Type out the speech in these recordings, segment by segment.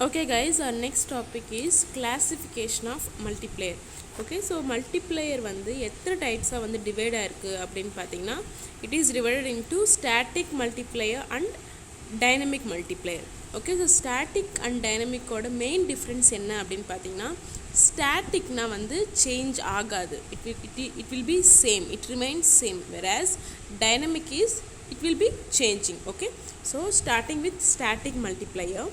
Okay guys, our next topic is classification of multiplier. Okay, so multiplier வந்து எத்தனை டைப்ஸாக வந்து divide ஆயிருக்கு அப்படின்னு பார்த்தீங்கன்னா, it is divided into static multiplier and dynamic multiplier. Okay, so static and dynamic ஓட main difference என்ன அப்படின்னு பார்த்தீங்கன்னா, ஸ்டாட்டிக்னா வந்து சேஞ்ச் ஆகாது, it will be same, it remains same, whereas dynamic is it will be changing. Okay, so starting with static multiplier.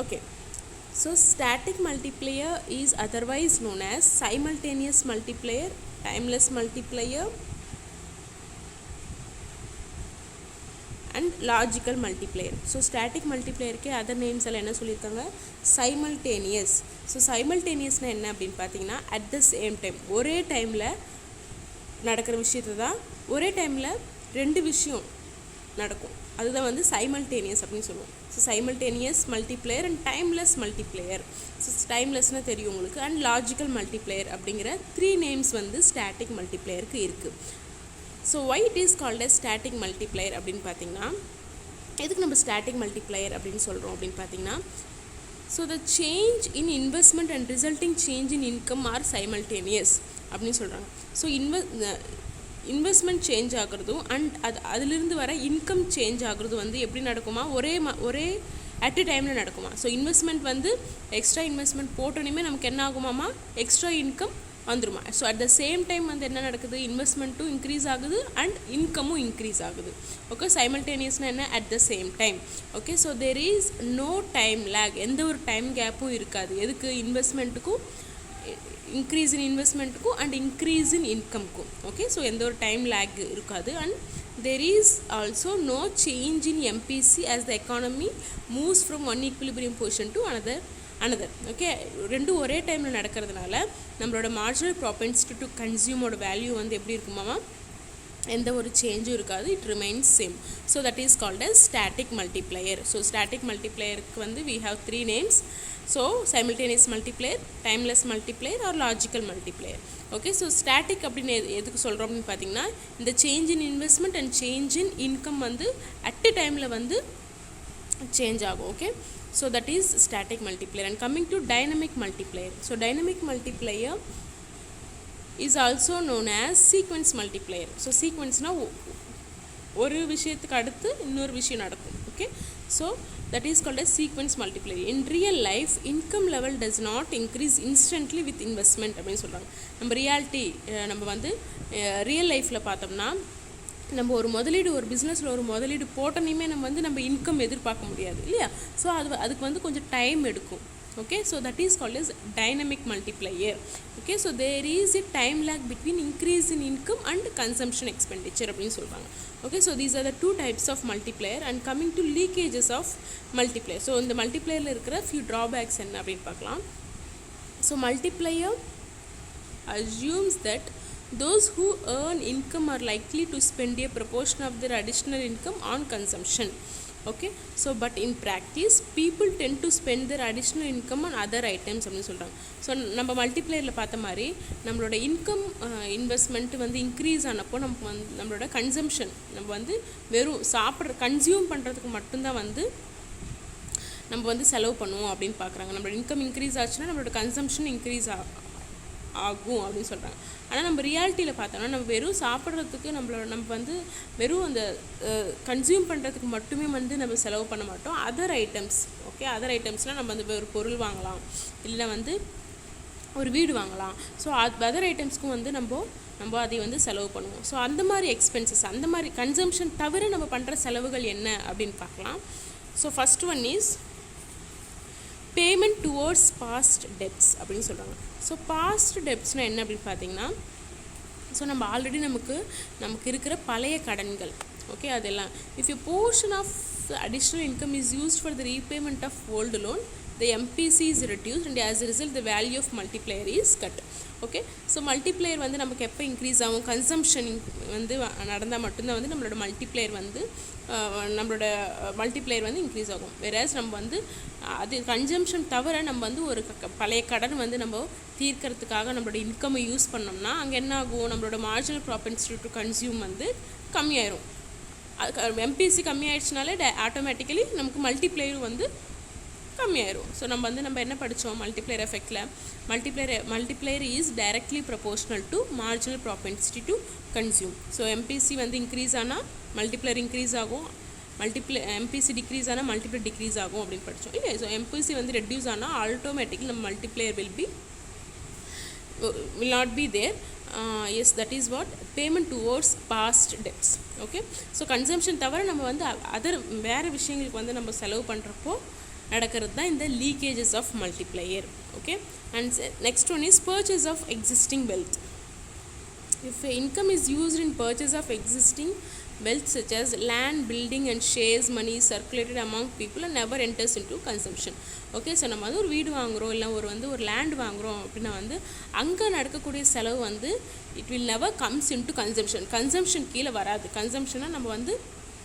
Okay, so static multiplier is otherwise known as simultaneous multiplier, timeless multiplier and logical multiplier. So static multiplier ke other names alla enna sollirukanga, simultaneous. So simultaneous na enna appdin pathina, at the same time ஒரே டைம்ல நடக்கிற விஷயத்தை தான் ஒரே டைம்ல ரெண்டு விஷயம் நடக்கும், அதுதான் வந்து சைமல்டேனியஸ் அப்படின்னு சொல்லுவோம். So simultaneous multiplier and timeless multiplier. So டைம்லெஸ்னால் தெரியும் உங்களுக்கு. அண்ட் லாஜிக்கல் மல்டிப்ளேயர் அப்படிங்கிற 3 நேம்ஸ் வந்து ஸ்டாட்டிக் மல்டிப்ளேயருக்கு இருக்குது. So why it is called as static multiplier அப்படின்னு பார்த்தீங்கன்னா, எதுக்கு நம்ம ஸ்டாட்டிக் மல்டிப்ளேயர் அப்படின்னு சொல்கிறோம் அப்படின்னு பார்த்தீங்கன்னா, so the change in investment and resulting change in income R simultaneous அப்படின்னு சொல்கிறாங்க. ஸோ இன்வெஸ்ட்மெண்ட் சேஞ்ச் ஆகிறதும் அண்ட் அதிலிருந்து வர இன்கம் சேஞ்ச் ஆகிறது வந்து எப்படி நடக்குமா, ஒரே அட் எ டைமில் நடக்குமா. ஸோ இன்வெஸ்ட்மெண்ட் வந்து எக்ஸ்ட்ரா இன்வெஸ்ட்மெண்ட் போட்டோன்னே நமக்கு என்ன ஆகுமாமா, எக்ஸ்ட்ரா இன்கம் வந்துருமா. So at the same time வந்து என்ன நடக்குது, இன்வெஸ்ட்மெண்ட்டும் இன்க்ரீஸ் ஆகுது அண்ட் இன்கமும் இன்க்ரீஸ் ஆகுது. ஓகே, சைமல்டேனியஸ்னால் என்ன, at the same time. Okay, so there is no time lag, எந்த ஒரு டைம் கேப்பும் இருக்காது. எதுக்கு, இன்வெஸ்ட்மெண்ட்டுக்கும் இன்க்ரீஸ் இன் இன்வெஸ்ட்மெண்ட்டுக்கும் அண்ட் இன்க்ரீஸ் இன் இன்கம்க்கும். ஓகே, ஸோ எந்த ஒரு டைம் லேக் இருக்காது. And there is also no change in MPC as the economy moves from one equilibrium position to another. Okay, ரெண்டும் ஒரே டைமில் நடக்கிறதுனால நம்மளோட மார்ஜினல் ப்ராஃபிட்ஸ் டு கன்சியூமோட வேல்யூ வந்து எப்படி இருக்குமாமா, எந்த ஒரு சேஞ்சும் இருக்காது, it remains same. So that is called as static multiplier. So static மல்டிப்ளையருக்கு வந்து we have 3 names. So simultaneous multiplier, timeless multiplier or logical multiplier. Okay, so static அப்படின்னு எதுக்கு சொல்கிறோம் அப்படின்னு பார்த்தீங்கன்னா, இந்த change in investment and change in income வந்து at a டைமில் வந்து சேஞ்ச் ஆகும். Okay, so that is static multiplier. And coming to dynamic multiplier. So dynamic multiplier is also known as sequence multiplier. So சீக்வன்ஸ்னால் ஒரு விஷயத்துக்கு அடுத்து இன்னொரு விஷயம் நடக்கும். Okay, so that is called as sequence multiplier. In real life, income level does not increase instantly with investment அப்படின்னு சொல்கிறாங்க. நம்ம ரியாலிட்டி நம்ம வந்து ரியல் லைஃப்பில் பார்த்தோம்னா, நம்ம ஒரு பிஸ்னஸில் ஒரு முதலீடு போட்டோன்னே நம்ம இன்கம் எதிர்பார்க்க முடியாது இல்லையா. ஸோ அதுக்கு வந்து கொஞ்சம் டைம் எடுக்கும். Okay, so that is called as dynamic multiplier. Okay, so there is a time lag between increase in income and consumption expenditure அப்படின்னு சொல்கிறாங்க. Okay, so these are the 2 types of multiplier. And coming to leakages of multiplier. So இந்த multiplierல இருக்கிற few drawbacks என்ன அப்படின்னு பார்க்கலாம். So multiplier assumes that those who earn income are likely to spend a proportion of their additional income on consumption. Okay, so but in practice people tend to spend their additional income on other items அப்படின்னு சொல்கிறாங்க. So நம்ம மல்டிப்ளையரில் பார்த்த மாதிரி நம்மளோட income investment வந்து increase ஆனப்போ நம்மளோட consumption நம்ம வந்து வெறும் கன்சியூம் பண்ணுறதுக்கு மட்டும்தான் வந்து நம்ம வந்து செலவு பண்ணுவோம் அப்படின்னு பார்க்குறாங்க. நம்மளோட இன்கம் இன்க்ரீஸ் ஆச்சுன்னா நம்மளோட கன்சம்ஷன் இன்க்ரீஸ் ஆகும் அப்படின்னு சொல்கிறாங்க. ஆனால் நம்ம ரியாலிட்டியில் பார்த்தோம்னா நம்ம வெறும் சாப்பிட்றதுக்கு நம்ம வந்து வெறும் அந்த கன்சியூம் பண்ணுறதுக்கு மட்டுமே வந்து நம்ம செலவு பண்ண மாட்டோம். அதர் ஐட்டம்ஸ், ஓகே, அதர் ஐட்டம்ஸ்னால் நம்ம வந்து ஒரு பொருள் வாங்கலாம், இல்லைனா வந்து ஒரு வீடு வாங்கலாம். ஸோ அதர் ஐட்டம்ஸ்க்கும் வந்து நம்ம அதை வந்து செலவு பண்ணுவோம். ஸோ அந்த மாதிரி எக்ஸ்பென்சஸ், அந்த மாதிரி கன்சம்ஷன் தவிர நம்ம பண்ணுற செலவுகள் என்ன அப்படின்னு பார்க்கலாம். So first one is payment towards past debts அப்படின்னு சொல்கிறாங்க. ஸோ பாஸ்ட் டெப்ட்ஸ்னால் என்ன அப்படின்னு பார்த்தீங்கன்னா, ஸோ நம்ம ஆல்ரெடி நமக்கு இருக்கிற பழைய கடன்கள், ஓகே, அதெல்லாம் if a portion of additional income is used for the repayment of old loan, the MPC is reduced and as a result the value of multiplier is cut. Okay, so multiplier வந்து நமக்கு எப்போ increase ஆகும், consumption வந்து நடந்தால் மட்டும்தான் வந்து நம்மளோட multiplier வந்து இன்க்ரீஸ் ஆகும். வேறஸ் நம்ம வந்து அது கன்சம்ஷன் தவிர நம்ம வந்து ஒரு பழைய கடன் வந்து நம்ம தீர்க்கறதுக்காக நம்மளோட இன்கம்மை யூஸ் பண்ணோம்னா அங்கே என்ன ஆகும், நம்மளோட மார்ஜினல் ப்ராஃபிட்ஸ் டு கன்சியூம் வந்து கம்மியாயிரும். எம்பிசி கம்மியாயிடுச்சுனாலே ஆட்டோமேட்டிக்கலி நமக்கு மல்டிப்ளையரும் வந்து கம்மியாயிரும். ஸோ நம்ம என்ன படித்தோம் மல்டிப்ளையர் எஃபெக்டில், multiplier is directly proportional to marginal propensity to consume. So MPC வந்து இன்க்ரீஸ் ஆனால் மல்டிப்ளையர் இன்க்ரீஸ் ஆகும், எம்பிசி டிக்ரீஸ் ஆனால் மல்டிப்ளையர் டிக்ரீஸ் ஆகும் அப்படின்னு படித்தோம் இல்லையா. ஸோ எம்பிசி வந்து ரெடியூஸ் ஆனால் ஆட்டோமேட்டிக்கலி நம்ம multiplier will not be there. Yes, that is what payment towards past debts. Okay, so consumption தவிர நம்ம வந்து வேறு விஷயங்களுக்கு வந்து நம்ம செலவு பண்ணுறப்போ நடக்கிறது தான் இந்த leakages of multiplier. Okay, and next one is purchase of existing wealth. If income is used in purchase of existing wealth such as land, building and shares, money is circulated among people and never enters into consumption. Okay, so நம்ம வந்து ஒரு வீடு வாங்குகிறோம் இல்லை ஒரு land வாங்குகிறோம் அப்படின்னா வந்து அங்கே நடக்கக்கூடிய செலவு வந்து it will never comes into consumption கீழே வராது. கன்சம்ஷனாக நம்ம வந்து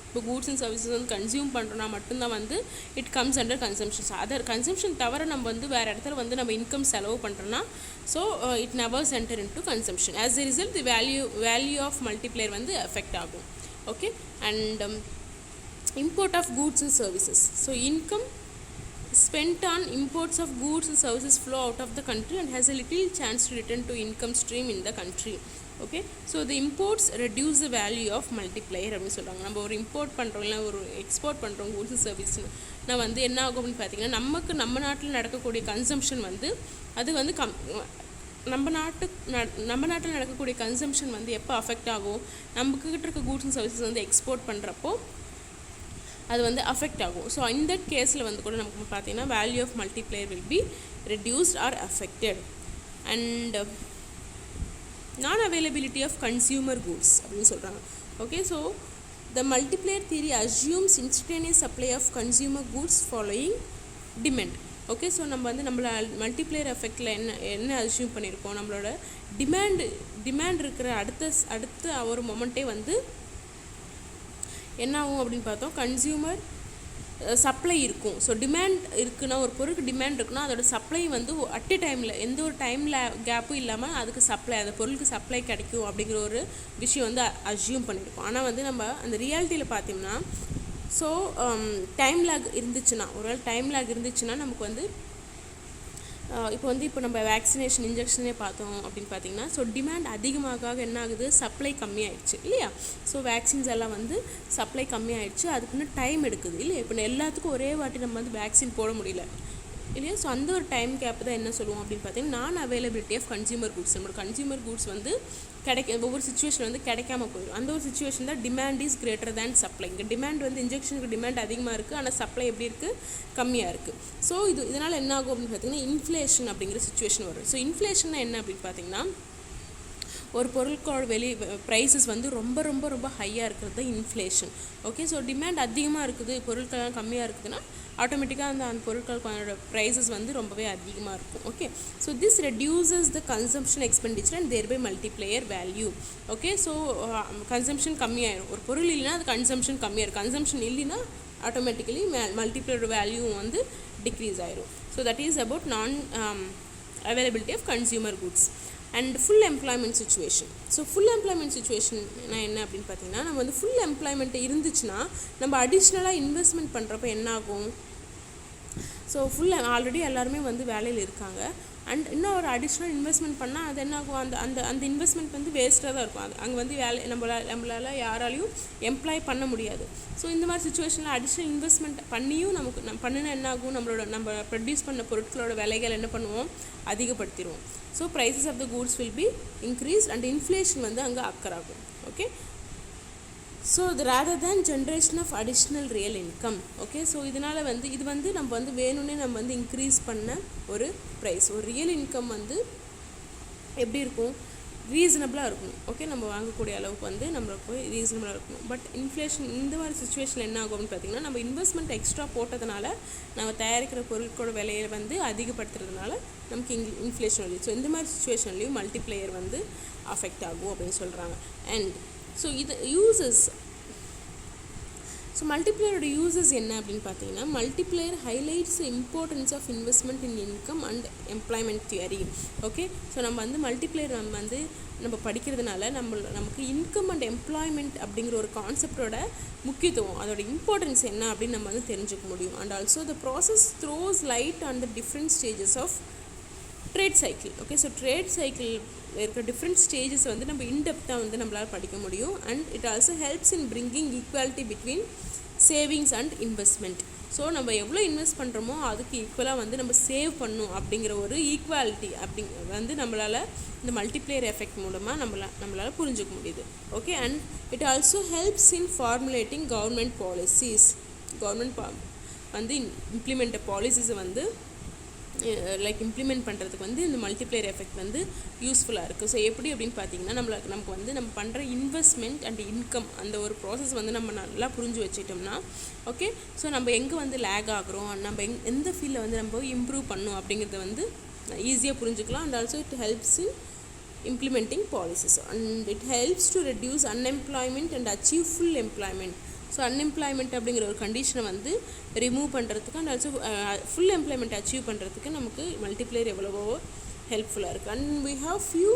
இப்போ கூட்ஸ் அண்ட் சர்வீசஸ் வந்து கன்சியூம் பண்ணுறோன்னா மட்டும்தான் வந்து it comes under consumptions. Consumption தவிர நம்ம வந்து வேறு இடத்துல வந்து நம்ம இன்கம் செலவு பண்ணுறோன்னா so it never centre into consumption. As a result the value of multiplier வந்து எஃபெக்ட் ஆகும். Okay, and import of goods and services. So income spent on imports of goods and services flow out of the country and has a little chance to return to income stream in the country. Okay, so the imports reduce the value of multiplier அப்படின்னு சொல்கிறாங்க. நம்ம ஒரு import பண்ணுறோம் இல்லை ஒரு export பண்ணுறோம் goods and சர்வீஸ்னு நான் வந்து என்ன ஆகும் அப்படின்னு பார்த்தீங்கன்னா நம்ம நாட்டில் நடக்கக்கூடிய கன்சம்ஷன் வந்து அது வந்து நம்ம நாட்டில் நடக்கக்கூடிய கன்சம்ஷன் வந்து எப்போ அஃபெக்ட் ஆகும், நம்மக்கிட்ட இருக்க கூட்ஸ் அண்ட் சர்வீசஸ் வந்து எக்ஸ்போர்ட் பண்ணுறப்போ அது வந்து அஃபெக்ட் ஆகும். ஸோ இந்த கேஸில் வந்து கூட நமக்கு பார்த்தீங்கன்னா value of multiplier will be reduced or affected. And non availability of consumer goods அப்படின்னு சொல்கிறாங்க. Okay, so the multiplier theory assumes instantaneous supply of consumer goods following demand. Okay, so நம்ம வந்து நம்மள மல்டிப்ளையர் எஃபெக்டில் என்ன அஸ்யூம் பண்ணியிருக்கோம், நம்மளோட demand இருக்கிற அடுத்த ஒரு மொமெண்ட்டே வந்து என்ன ஆகும் அப்படின்னு பார்த்தோம், கன்சியூமர் சப்ளை இருக்கும். ஸோ டிமாண்ட் இருக்குன்னா ஒரு பொருளுக்கு டிமாண்ட் இருக்குன்னா அதோட சப்ளை வந்து அட் எ டைமில் எந்த ஒரு டைமில் கேப்பும் இல்லாமல் அதுக்கு சப்ளை அந்த பொருளுக்கு சப்ளை கிடைக்கும் அப்படிங்கிற ஒரு விஷயம் வந்து அஸ்யூம் பண்ணியிருக்கோம். ஆனால் வந்து நம்ம அந்த ரியாலிட்டியில் பார்த்தோம்னா ஸோ டைம் லேக் இருந்துச்சுன்னா நமக்கு வந்து இப்போ நம்ம வேக்சினேஷன் இன்ஜெக்ஷனே பார்த்தோம் அப்படின்னு பார்த்தீங்கன்னா ஸோ டிமாண்ட் அதிகமாக என்ன ஆகுது, சப்ளை கம்மியாயிடுச்சு இல்லையா. ஸோ வேக்சின்ஸ் எல்லாம் வந்து சப்ளை கம்மியாயிடுச்சு, அதுக்குன்னு டைம் எடுக்குது இல்லையா. இப்போ எல்லாத்துக்கும் ஒரே வாட்டி நம்ம வந்து வேக்சின் போட முடியல இல்லையா. ஸோ அந்த ஒரு டைம் கேப் தான் என்ன சொல்லுவோம் அப்படின்னு பார்த்தீங்கன்னா நான் அவைலபிலிட்டி ஆஃப் கன்சியூமர் கூட்ஸ். நம்மளோட கன்சியூமர் கூட்ஸ் வந்து ஒவ்வொரு சுச்சுவேஷன் வந்து கிடைக்காம போயிடும். அந்த ஒரு சுச்சுவேஷன் தான் demand is greater than supply. இங்கே டிமாண்ட் வந்து இன்ஜெக்ஷனுக்கு டிமாண்ட் அதிகமாக இருக்குது, ஆனால் சப்ளை எப்படி இருக்குது, கம்மியாக இருக்குது. ஸோ இதனால் என்ன ஆகும் அப்படின்னு பார்த்தீங்கன்னா இன்ஃப்ளேஷன் அப்படிங்கிற சுச்சுவேஷன் வரும். ஸோ இன்ஃப்ளேஷன்னா என்ன அப்படின்னு பார்த்தீங்கன்னா ஒரு பொருட்களோட ப்ரைஸஸ் வந்து ரொம்ப ரொம்ப ரொம்ப ஹையாக இருக்கிறது தான் இன்ஃப்ளேஷன். ஓகே, ஸோ டிமாண்ட் அதிகமாக இருக்குது, பொருட்கள்லாம் கம்மியாக இருக்குதுன்னா ஆட்டோமேட்டிக்காக அந்த பொருட்களோட ப்ரைஸஸ் வந்து ரொம்பவே அதிகமாக இருக்கும். Okay, so this reduces the consumption expenditure and thereby multiplier value. Okay, so consumption கம்மியாயிடும். ஒரு பொருள் இல்லைன்னா அது கன்சம்ஷன் கம்மியாயிடும், கன்சம்ஷன் இல்லைன்னா ஆட்டோமேட்டிக்கலி மல்டிப்ளையர் வேல்யூ வந்து டிக்ரீஸ் ஆயிடும். So that is about non availability of consumer goods. And full employment situation. So full employment சுச்சுவேஷன்னா என்ன அப்படின்னு பார்த்தீங்கன்னா நம்ம வந்து ஃபுல் எம்ப்ளாய்மெண்ட் இருந்துச்சுன்னா நம்ம அடிஷ்னலாக இன்வெஸ்ட்மெண்ட் பண்ணுறப்ப என்ன ஆகும், ஸோ ஆல்ரெடி எல்லாருமே வந்து வேலையில் இருக்காங்க அண்ட் இன்னும் ஒரு அடிஷ்னல் இன்வெஸ்ட்மெண்ட் பண்ணால் அது என்ன ஆகும், அந்த இன்வெஸ்ட்மெண்ட் வந்து வேஸ்ட்டாக தான் இருக்கும். அங்கே வந்து நம்மளால் யாராலையும் எம்ப்ளாய் பண்ண முடியாது. ஸோ இந்த மாதிரி சுச்சுவேஷனில் அடிஷ்னல் இன்வெஸ்ட்மெண்ட் பண்ணியும் நம்ம பண்ணினா என்ன ஆகும், நம்ம ப்ரொடியூஸ் பண்ண பொருட்களோட விலைகள் என்ன பண்ணுவோம், அதிகப்படுத்திடுவோம். So prices of the goods will be increase and inflation வந்து அங்கே அக்கர் ஆகும். Okay, so rather than generation of additional real income. ஓகே, ஸோ இதனால் வந்து இது வந்து நம்ம வந்து வேணும்னே நம்ம வந்து இன்க்ரீஸ் பண்ண ஒரு ப்ரைஸ். ஒரு ரியல் இன்கம் வந்து எப்படி இருக்கும், ரீசனபிளாக இருக்கணும். ஓகே, நம்ம வாங்கக்கூடிய அளவுக்கு வந்து நம்மளுக்கு ரீசனபிளாக இருக்கணும். பட் இன்ஃப்ளேஷன் இந்த மாதிரி சுச்சுவேஷனில் என்ன ஆகும்னு பார்த்திங்கன்னா நம்ம இன்வெஸ்ட்மெண்ட் எக்ஸ்ட்ரா போட்டதுனால நம்ம தயாரிக்கிற பொருட்களோட விலையை வந்து அதிகப்படுத்துறதுனால நமக்கு இன்ஃப்ளேஷன் வருது. ஸோ இந்த மாதிரி சுச்சுவேஷன்லேயும் மல்டிப்ளையர் வந்து அஃபெக்ட் ஆகும் அப்படின்னு சொல்கிறாங்க. அண்ட் ஸோ இது யூசஸ் ஸோ மல்டிப்ளேயரோட யூசஸ் என்ன அப்படின்னு பார்த்தீங்கன்னா, multiplier highlights importance of investment in income and employment theory. Okay, so நம்ம வந்து மல்டிப்ளேயர் நம்ம படிக்கிறதுனால நமக்கு இன்கம் அண்ட் எம்ப்ளாய்மெண்ட் அப்படிங்கிற ஒரு கான்செப்டோட முக்கியத்துவம், அதோட இம்பார்ட்டன்ஸ் என்ன அப்படின்னு நம்ம வந்து தெரிஞ்சுக்க முடியும். And also the process throws light on the different stages of trade cycle. Okay, so trade cycle இருக்கிற டிஃப்ரெண்ட் ஸ்டேஜஸ் வந்து நம்ம இன்டெப்த்தாக வந்து நம்மளால் படிக்க முடியும். And it also helps in bringing equality between savings and investment. So நம்ம எவ்வளோ இன்வெஸ்ட் பண்ணுறோமோ அதுக்கு ஈக்குவலாக வந்து நம்ம சேவ் பண்ணணும் அப்படிங்கிற ஒரு ஈக்குவாலிட்டி வந்து நம்மளால் இந்த மல்டிப்ளேயர் எஃபெக்ட் மூலமாக நம்மளால் புரிஞ்சுக்க முடியுது. Okay, and it also helps in formulating government policies. Government வந்து இம்ப்ளிமெண்ட் பாலிசிஸை வந்து இம்ப்ளிமெண்ட் பண்ணுறதுக்கு வந்து இந்த மல்டிப்ளேயர் எஃபெக்ட் வந்து யூஸ்ஃபுல்லாக இருக்குது. ஸோ எப்படி அப்படின்னு பார்த்தீங்கன்னா, நமக்கு வந்து நம்ம பண்ணுற இன்வெஸ்ட்மெண்ட் அண்ட் இன்கம் அந்த ஒரு ப்ராசஸ் வந்து நம்ம நல்லா புரிஞ்சு வச்சுட்டோம்னா, ஓகே, ஸோ நம்ம எங்கே வந்து லேக் ஆகிறோம், நம்ம எந்த ஃபீல்டில் வந்து நம்ம இம்ப்ரூவ் பண்ணணும் அப்படிங்கிறத வந்து ஈஸியாக புரிஞ்சுக்கலாம். And also it helps in implementing policies, and it helps to reduce unemployment and achieve full employment. So unemployment அப்படிங்கிற ஒரு கண்டிஷனை வந்து ரிமூவ் பண்ணுறதுக்கு and also full employment achieve பண்ணுறதுக்கு நமக்கு மல்டிப்ளேயர் எவ்வளவோ ஹெல்ப்ஃபுல்லாக இருக்குது. And we have few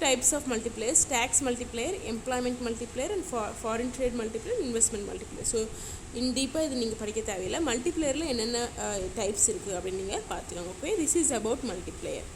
types of multipliers: tax multiplier, employment multiplier, and foreign trade multiplier, investment multiplier. So டீப்பாக இது நீங்கள் படிக்க தேவையில்லை. மல்டிப்ளேயரில் என்னென்ன டைப்ஸ் இருக்குது அப்படின்னு நீங்கள் பார்த்துக்கோங்க. Okay, this is about multiplayer.